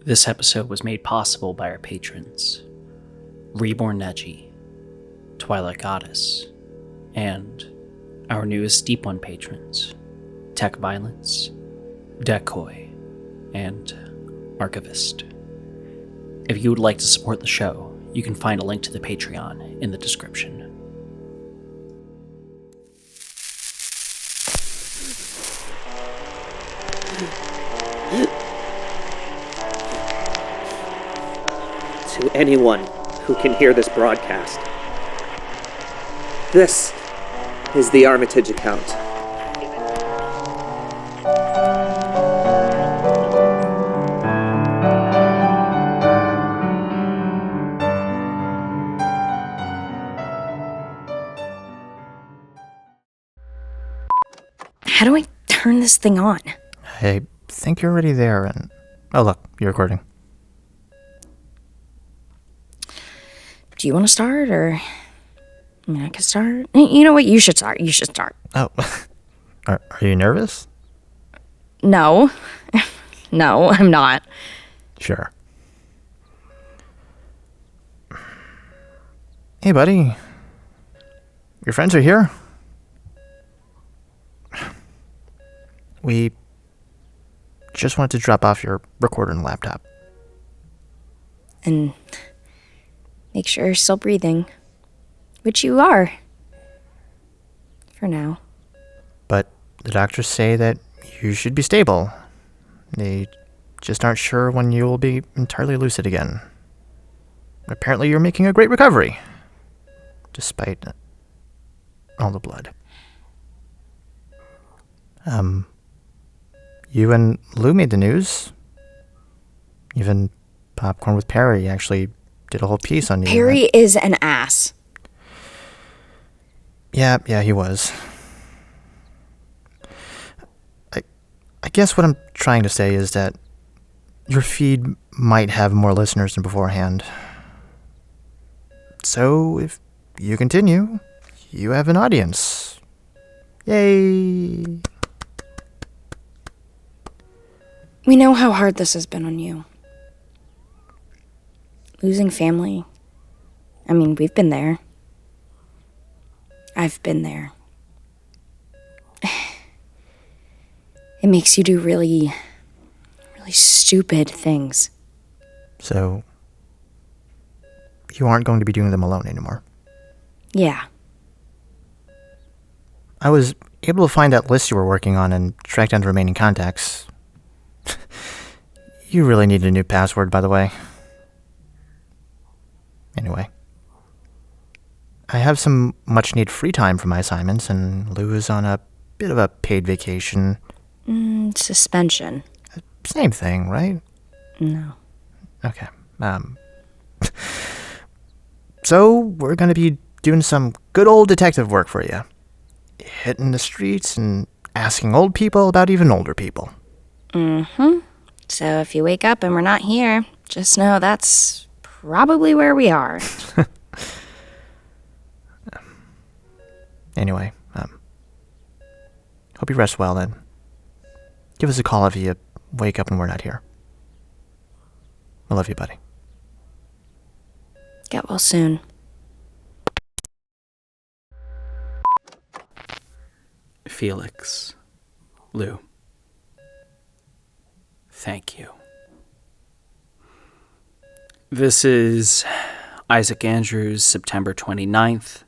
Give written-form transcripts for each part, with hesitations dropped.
This episode was made possible by our patrons, Reborn Neji, Twilight Goddess, and our newest Deep One patrons, Tech Violence, Decoy, and Archivist. If you would like to support the show, you can find a link to the Patreon in the description. To anyone who can hear this broadcast, this is the Armitage account. How do I turn this thing on? I think you're already there, and... Oh, look, you're recording. Do you want to start, or... I can start? You know what? You should start. Oh, are you nervous? No. No, I'm not. Sure. Hey, buddy. Your friends are here? We just wanted to drop off your recorder and laptop. And make sure you're still breathing. Which you are. For now. But the doctors say that you should be stable. They just aren't sure when you will be entirely lucid again. Apparently you're making a great recovery. Despite all the blood. You and Lou made the news. Even Popcorn with Perry actually did a whole piece on you. Perry is an ass. Yeah, he was. I guess what I'm trying to say is that your feed might have more listeners than beforehand. So if you continue, you have an audience. Yay! We know how hard this has been on you. Losing family. We've been there. I've been there. It makes you do really, really stupid things. So, you aren't going to be doing them alone anymore? Yeah. I was able to find that list you were working on and track down the remaining contacts. You really need a new password, by the way. Anyway. I have some much-needed free time for my assignments, and Lou is on a bit of a paid vacation. Suspension. Same thing, right? No. Okay. So, we're gonna be doing some good old detective work for you. Hitting the streets and asking old people about even older people. Mm-hmm. So if you wake up and we're not here, just know that's probably where we are. Anyway, hope you rest well then. Give us a call if you wake up and we're not here. I love you, buddy. Get well soon. Felix, Lou, thank you. This is Isaac Andrews, September 29th,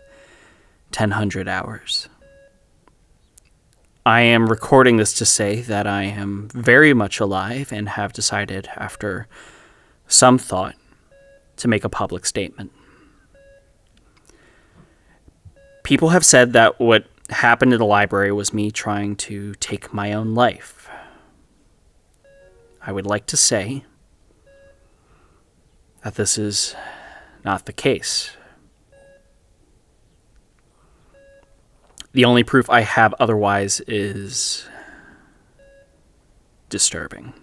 1000 hours. I am recording this to say that I am very much alive and have decided, after some thought, to make a public statement. People have said that what happened in the library was me trying to take my own life. I would like to say that this is not the case. The only proof I have otherwise is disturbing.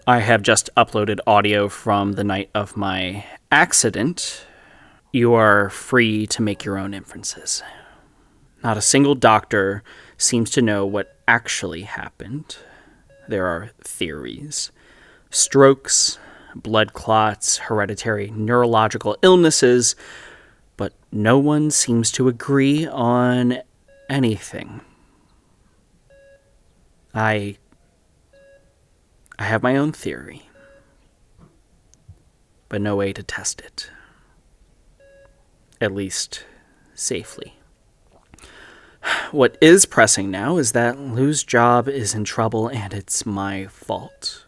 I have just uploaded audio from the night of my accident. You are free to make your own inferences. Not a single doctor seems to know what actually happened. there are theories. Strokes, blood clots, hereditary neurological illnesses, but no one seems to agree on anything. I have my own theory, but no way to test it. At least, safely. What is pressing now is that Lou's job is in trouble and it's my fault.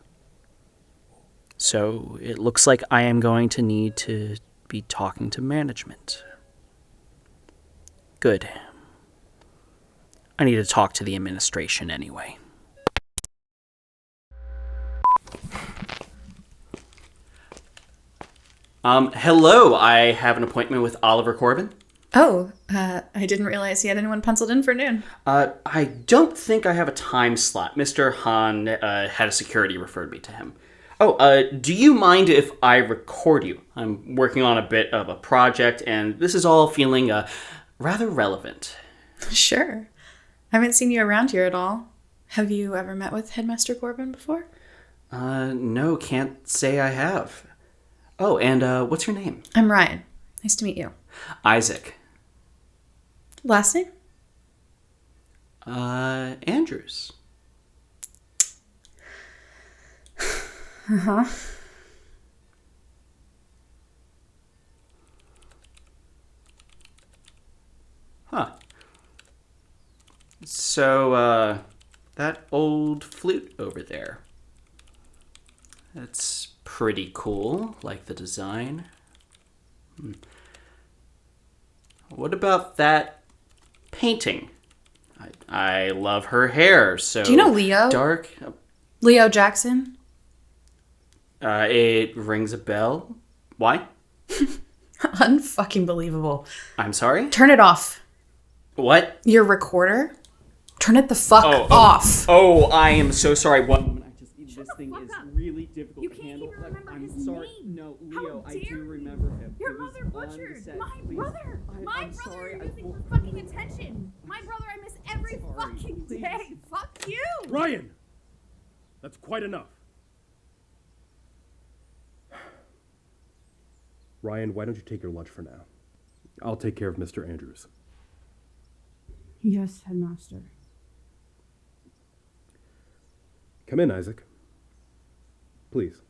So it looks like I am going to need to be talking to management. Good. I need to talk to the administration anyway. Hello, I have an appointment with Oliver Corbyn. Oh, I didn't realize he had anyone penciled in for noon. I don't think I have a time slot. Mr. Han, head of security, referred me to him. Oh, do you mind if I record you? I'm working on a bit of a project, and this is all feeling rather relevant. Sure. I haven't seen you around here at all. Have you ever met with Headmaster Corbyn before? No, can't say I have. Oh, and what's your name? I'm Ryan. Nice to meet you. Isaac. Last name? Andrews. Uh-huh. Huh. So, that old flute over there. That's pretty cool, like the design. What about that painting? I love her hair, so... Do you know Leo? Dark. Leo Jackson? It rings a bell. Why? Unfucking believable. I'm sorry? Turn it off. What? Your recorder? Turn it the fuck off. Oh, I am so sorry. One moment. This thing is really difficult You to can't handle. even remember I'm his sorry. name. No, How Leo, I dare do you? remember him. Your It was mother on butchered the set. my Please. brother. My I'm brother sorry. you're I using will- for fucking attention. My brother I miss every Sorry, fucking please. day. Fuck you. Ryan! That's quite enough. Ryan, why don't you take your lunch for now? I'll take care of Mr. Andrews. Yes, Headmaster. Come in, Isaac. Please.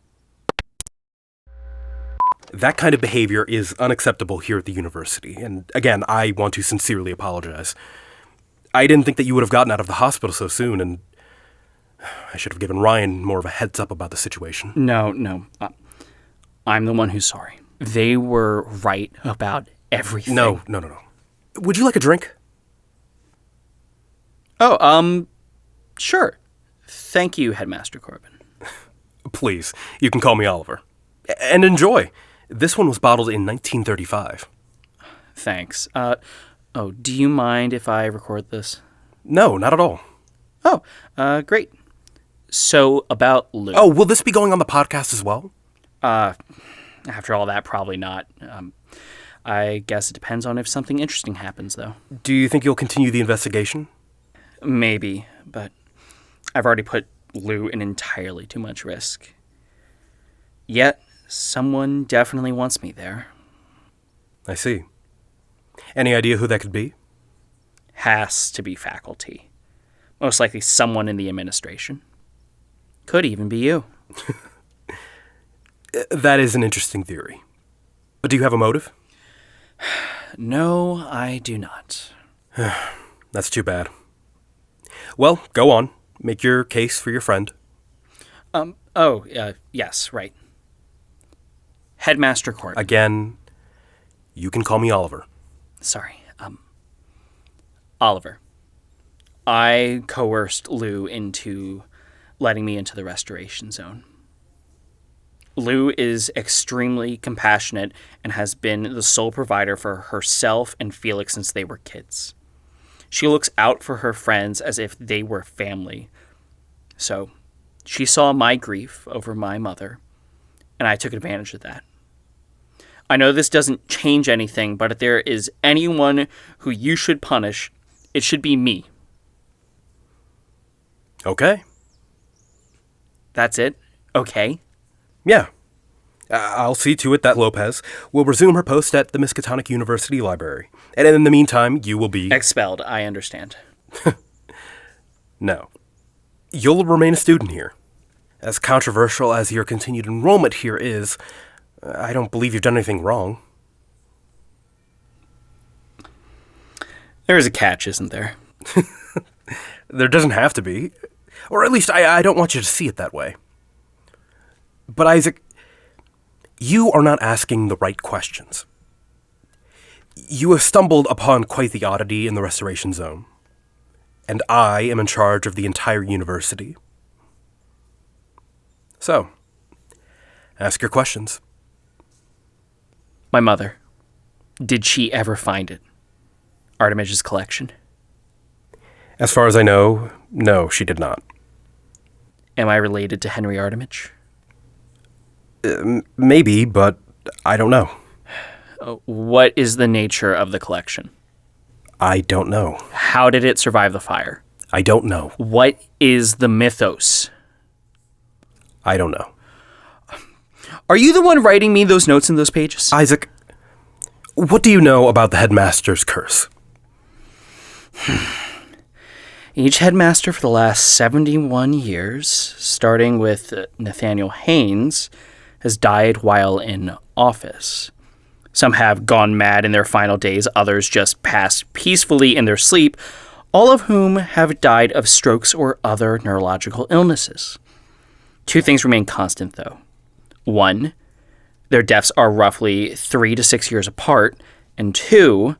That kind of behavior is unacceptable here at the university, and again, I want to sincerely apologize. I didn't think that you would have gotten out of the hospital so soon, and I should have given Ryan more of a heads up about the situation. No. I'm the one who's sorry. They were right about everything. No. Would you like a drink? Oh, sure. Thank you, Headmaster Corbyn. Please, you can call me Oliver. And enjoy. This one was bottled in 1935. Thanks. Do you mind if I record this? No, not at all. Oh, great. So, about Lou. Oh, will this be going on the podcast as well? After all that, probably not. I guess it depends on if something interesting happens, though. Do you think you'll continue the investigation? Maybe, but I've already put Lou in entirely too much risk. Yet, someone definitely wants me there. I see. Any idea who that could be? Has to be faculty. Most likely someone in the administration. Could even be you. That is an interesting theory. But do you have a motive? No, I do not. That's too bad. Well, go on. Make your case for your friend. Yes, right. Headmaster Corbyn. Again, you can call me Oliver. Sorry, Oliver. I coerced Lou into letting me into the restoration zone. Lou is extremely compassionate and has been the sole provider for herself and Felix since they were kids. She looks out for her friends as if they were family. So, she saw my grief over my mother, and I took advantage of that. I know this doesn't change anything, but if there is anyone who you should punish, it should be me. Okay. That's it? Okay. Yeah. I'll see to it that Lopez will resume her post at the Miskatonic University Library. And in the meantime, you will be... Expelled, I understand. No. You'll remain a student here. As controversial as your continued enrollment here is, I don't believe you've done anything wrong. There is a catch, isn't there? There doesn't have to be. Or at least I don't want you to see it that way. But Isaac, you are not asking the right questions. You have stumbled upon quite the oddity in the Restoration Zone. And I am in charge of the entire university. So, ask your questions. My mother. Did she ever find it? Armimage's collection? As far as I know, no, she did not. Am I related to Henry Armitage? Maybe, but I don't know. What is the nature of the collection? I don't know. How did it survive the fire? I don't know. What is the mythos? I don't know. Are you the one writing me those notes in those pages? Isaac, what do you know about the headmaster's curse? Each headmaster for the last 71 years, starting with Nathaniel Haynes, has died while in office. Some have gone mad in their final days, others just passed peacefully in their sleep, all of whom have died of strokes or other neurological illnesses. Two things remain constant, though. One, their deaths are roughly 3 to 6 years apart, and two,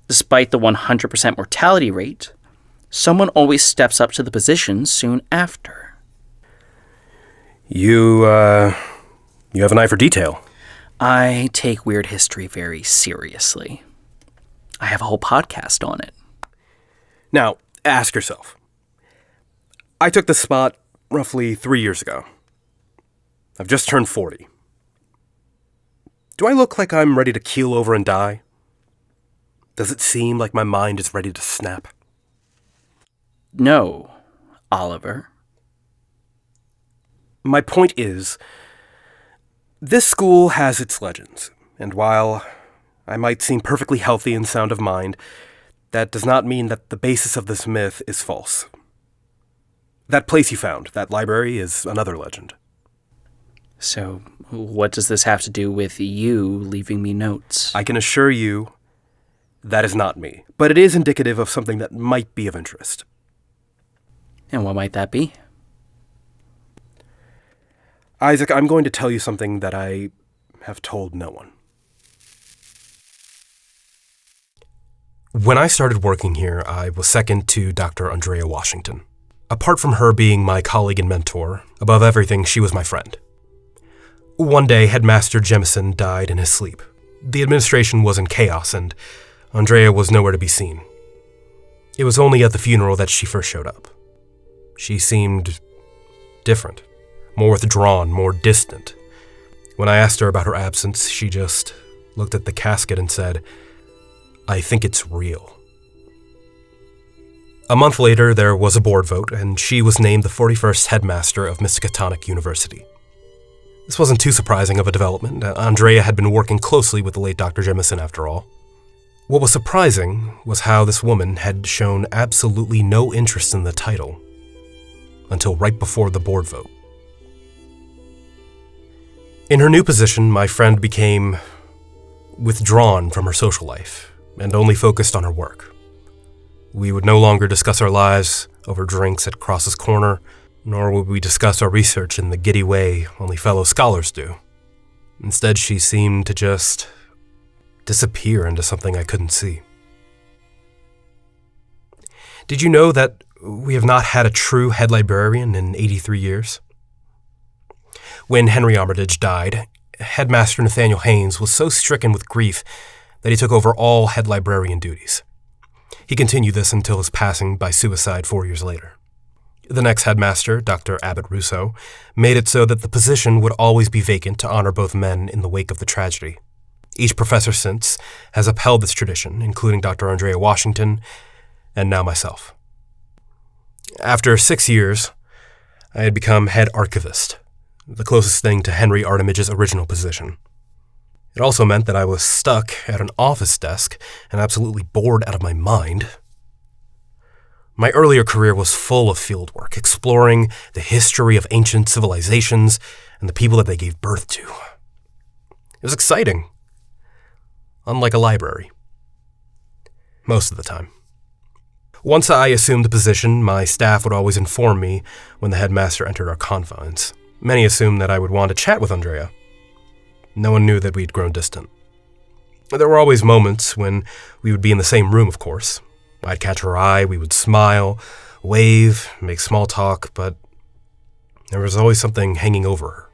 despite the 100% mortality rate, someone always steps up to the position soon after. You have an eye for detail. I take weird history very seriously. I have a whole podcast on it. Now, ask yourself. I took this spot roughly 3 years ago. I've just turned 40. Do I look like I'm ready to keel over and die? Does it seem like my mind is ready to snap? No, Oliver. My point is, this school has its legends, and while I might seem perfectly healthy and sound of mind, that does not mean that the basis of this myth is false. That place you found, that library, is another legend. So, what does this have to do with you leaving me notes? I can assure you that is not me, but it is indicative of something that might be of interest. And what might that be? Isaac, I'm going to tell you something that I have told no one. When I started working here, I was second to Dr. Andrea Washington. Apart from her being my colleague and mentor, above everything, she was my friend. One day, Headmaster Jemison died in his sleep. The administration was in chaos, and Andrea was nowhere to be seen. It was only at the funeral that she first showed up. She seemed different, more withdrawn, more distant. When I asked her about her absence, she just looked at the casket and said, "I think it's real." A month later, there was a board vote, and she was named the 41st headmaster of Miskatonic University. This wasn't too surprising of a development. Andrea had been working closely with the late Dr. Jemison, after all. What was surprising was how this woman had shown absolutely no interest in the title until right before the board vote. In her new position, my friend became withdrawn from her social life and only focused on her work. We would no longer discuss our lives over drinks at Cross's Corner, nor would we discuss our research in the giddy way only fellow scholars do. Instead, she seemed to just disappear into something I couldn't see. Did you know that we have not had a true head librarian in 83 years? When Henry Armitage died, Headmaster Nathaniel Haynes was so stricken with grief that he took over all head librarian duties. He continued this until his passing by suicide 4 years later. The next headmaster, Dr. Abbott Rousseau, made it so that the position would always be vacant to honor both men in the wake of the tragedy. Each professor since has upheld this tradition, including Dr. Andrea Washington and now myself. After 6 years, I had become head archivist, the closest thing to Henry Armimage's original position. It also meant that I was stuck at an office desk and absolutely bored out of my mind. My earlier career was full of fieldwork, exploring the history of ancient civilizations and the people that they gave birth to. It was exciting, unlike a library. Most of the time. Once I assumed the position, my staff would always inform me when the headmaster entered our confines. Many assumed that I would want to chat with Andrea. No one knew that we'd grown distant. There were always moments when we would be in the same room, of course. I'd catch her eye, we would smile, wave, make small talk, but there was always something hanging over her.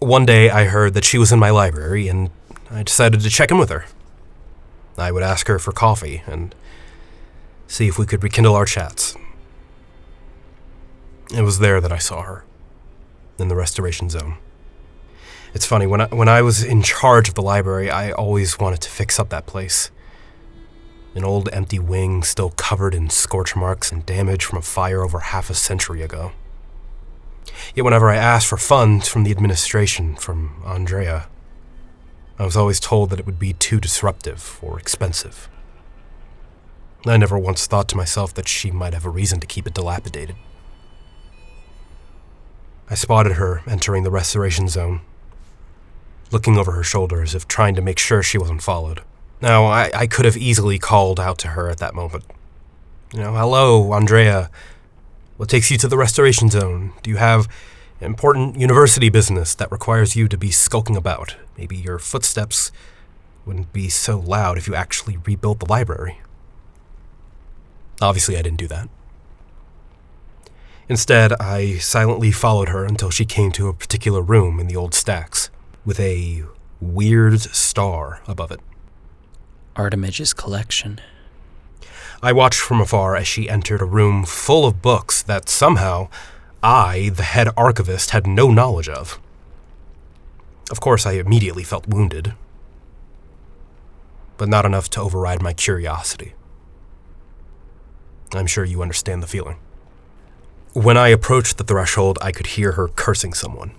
One day I heard that she was in my library, and I decided to check in with her. I would ask her for coffee and see if we could rekindle our chats. It was there that I saw her, in the restoration zone. It's funny, when I was in charge of the library, I always wanted to fix up that place. An old empty wing still covered in scorch marks and damage from a fire over half a century ago. Yet whenever I asked for funds from the administration, from Andrea, I was always told that it would be too disruptive or expensive. I never once thought to myself that she might have a reason to keep it dilapidated. I spotted her entering the restoration zone, looking over her shoulder as if trying to make sure she wasn't followed. Now, I could have easily called out to her at that moment. Hello, Andrea. What takes you to the restoration zone? Do you have important university business that requires you to be skulking about? Maybe your footsteps wouldn't be so loud if you actually rebuilt the library. Obviously, I didn't do that. Instead, I silently followed her until she came to a particular room in the old stacks, with a weird star above it. Armimage's collection. I watched from afar as she entered a room full of books that somehow I, the head archivist, had no knowledge of. Of course, I immediately felt wounded, but not enough to override my curiosity. I'm sure you understand the feeling. When I approached the threshold, I could hear her cursing someone.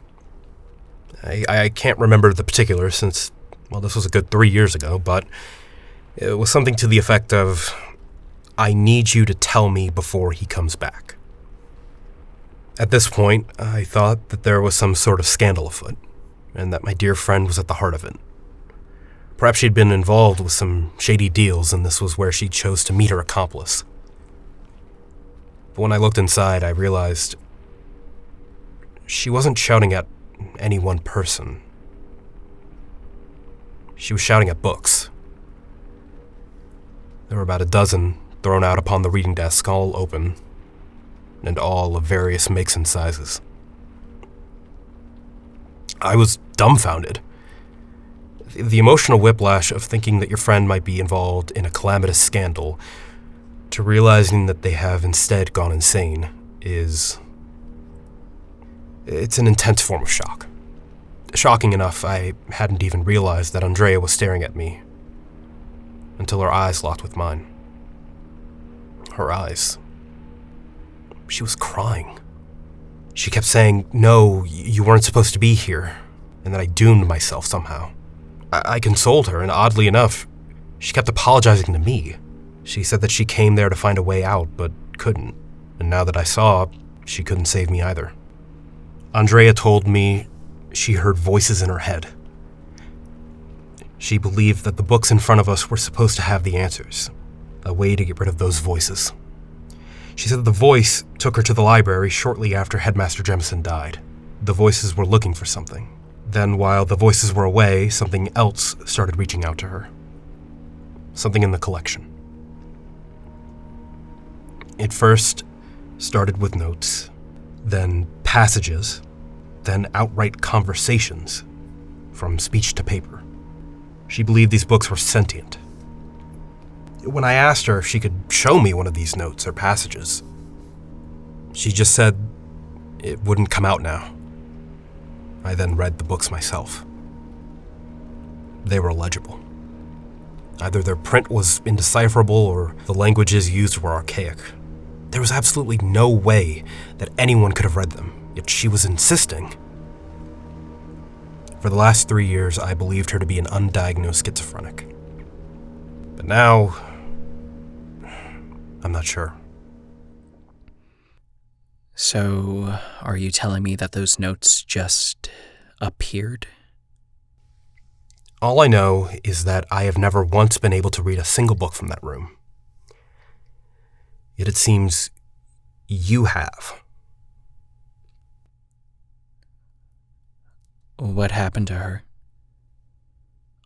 I can't remember the particulars since, this was a good 3 years ago, but it was something to the effect of, "I need you to tell me before he comes back." At this point, I thought that there was some sort of scandal afoot, and that my dear friend was at the heart of it. Perhaps she'd been involved with some shady deals, and this was where she chose to meet her accomplice. But when I looked inside, I realized she wasn't shouting at any one person. She was shouting at books. There were about a dozen thrown out upon the reading desk, all open, and all of various makes and sizes. I was dumbfounded. The emotional whiplash of thinking that your friend might be involved in a calamitous scandal to realizing that they have instead gone insane it's an intense form of shock. Shocking enough, I hadn't even realized that Andrea was staring at me until her eyes locked with mine. Her eyes. She was crying. She kept saying, "No, you weren't supposed to be here," and that I doomed myself somehow. I consoled her, and oddly enough, she kept apologizing to me. She said that she came there to find a way out, but couldn't, and now that I saw, she couldn't save me either. Andrea told me she heard voices in her head. She believed that the books in front of us were supposed to have the answers, a way to get rid of those voices. She said the voice took her to the library shortly after Headmaster Jemison died. The voices were looking for something. Then, while the voices were away, something else started reaching out to her. Something in the collection. It first started with notes, then passages, then outright conversations, from speech to paper. She believed these books were sentient. When I asked her if she could show me one of these notes or passages, she just said it wouldn't come out now. I then read the books myself. They were illegible. Either their print was indecipherable or the languages used were archaic. There was absolutely no way that anyone could have read them, yet she was insisting. For the last 3 years, I believed her to be an undiagnosed schizophrenic. But now, I'm not sure. So, are you telling me that those notes just appeared? All I know is that I have never once been able to read a single book from that room. Yet it seems you have. What happened to her?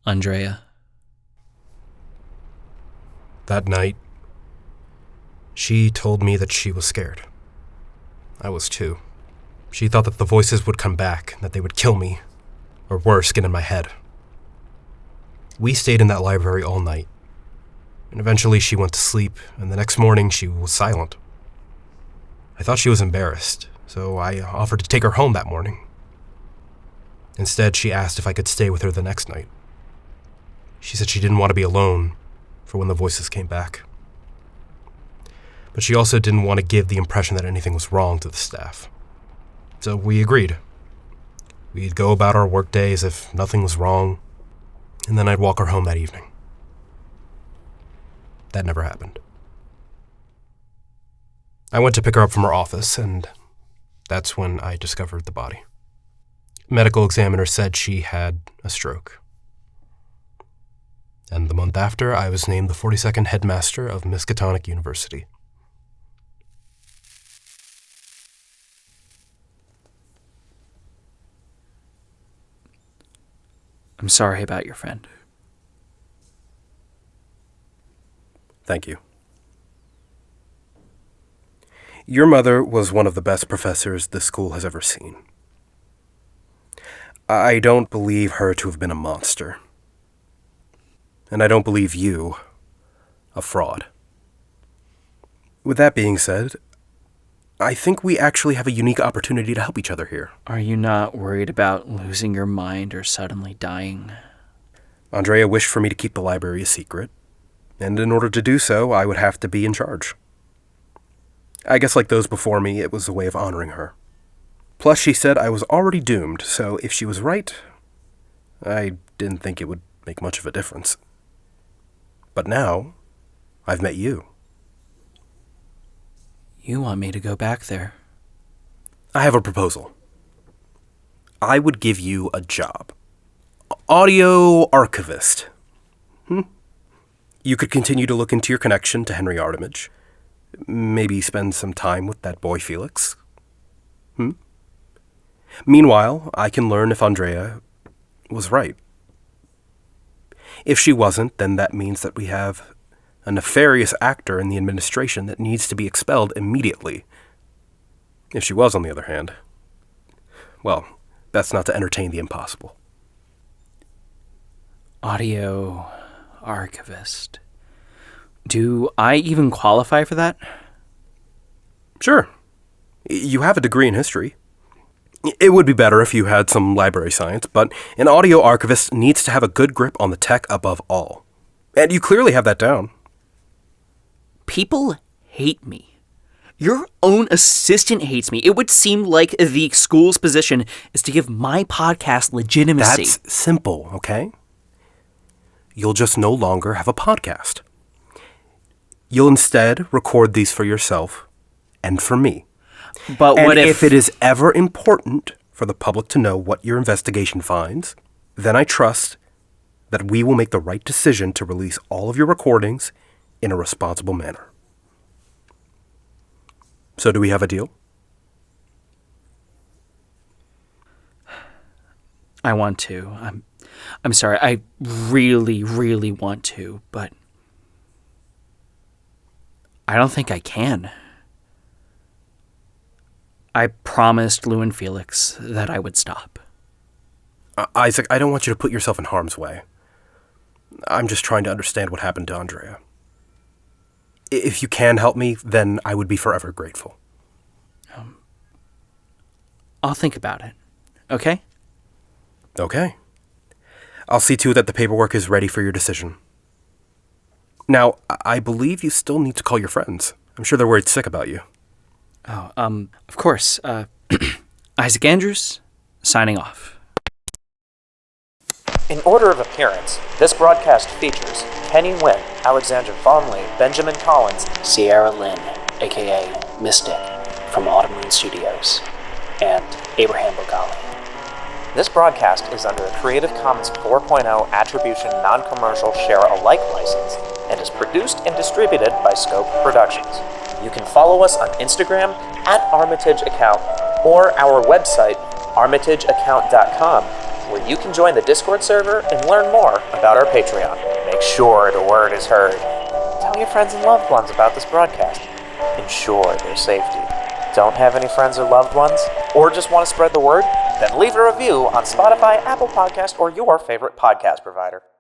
Andrea? That night, she told me that she was scared. I was too. She thought that the voices would come back, that they would kill me, or worse, get in my head. We stayed in that library all night, and eventually she went to sleep, and the next morning she was silent. I thought she was embarrassed, so I offered to take her home that morning. Instead, she asked if I could stay with her the next night. She said she didn't want to be alone for when the voices came back. But she also didn't want to give the impression that anything was wrong to the staff. So we agreed. We'd go about our workday as if nothing was wrong, and then I'd walk her home that evening. That never happened. I went to pick her up from her office, and that's when I discovered the body. Medical examiner said she had a stroke. And the month after, I was named the 42nd headmaster of Miskatonic University. I'm sorry about your friend. Thank you. Your mother was one of the best professors this school has ever seen. I don't believe her to have been a monster. And I don't believe you a fraud. With that being said, I think we actually have a unique opportunity to help each other here. Are you not worried about losing your mind or suddenly dying? Andrea wished for me to keep the library a secret, and in order to do so, I would have to be in charge. I guess like those before me, it was a way of honoring her. Plus, she said I was already doomed, so if she was right, I didn't think it would make much of a difference. But now, I've met you. You want me to go back there? I have a proposal. I would give you a job. Audio archivist. You could continue to look into your connection to Henry Armitage. Maybe spend some time with that boy Felix. Meanwhile, I can learn if Andrea was right. If she wasn't, then that means that we have a nefarious actor in the administration that needs to be expelled immediately. If she was, on the other hand, well, best not to entertain the impossible. Audio archivist. Do I even qualify for that? Sure. You have a degree in history. It would be better if you had some library science, but an audio archivist needs to have a good grip on the tech above all. And you clearly have that down. People hate me. Your own assistant hates me. It would seem like the school's position is to give my podcast legitimacy. That's simple, okay? You'll just no longer have a podcast. You'll instead record these for yourself and for me. But what if it is ever important for the public to know what your investigation finds, then I trust that we will make the right decision to release all of your recordings in a responsible manner. So do we have a deal? I want to. I'm sorry. I really, really want to, but I don't think I can. I promised Lou and Felix that I would stop. Isaac, I don't want you to put yourself in harm's way. I'm just trying to understand what happened to Andrea. If you can help me, then I would be forever grateful. I'll think about it. Okay? Okay. I'll see to it that the paperwork is ready for your decision. Now, I believe you still need to call your friends. I'm sure they're worried sick about you. Oh, of course. Isaac Andrews, signing off. In order of appearance, this broadcast features Kenny Wynn, Alexander Vonley, Benjamin Collins, Sierra Lynn, aka Mystic, from Autumn Moon Studios, and Abraham Bogale. This broadcast is under a Creative Commons 4.0 Attribution Non-Commercial Share-alike license and is produced and distributed by Scope Productions. You can follow us on Instagram @Armitage account or our website armitageaccount.com, where you can join the Discord server and learn more about our Patreon. Make sure the word is heard. Tell your friends and loved ones about this broadcast. Ensure their safety. Don't have any friends or loved ones? Or just want to spread the word? Then leave a review on Spotify, Apple Podcast, or your favorite podcast provider.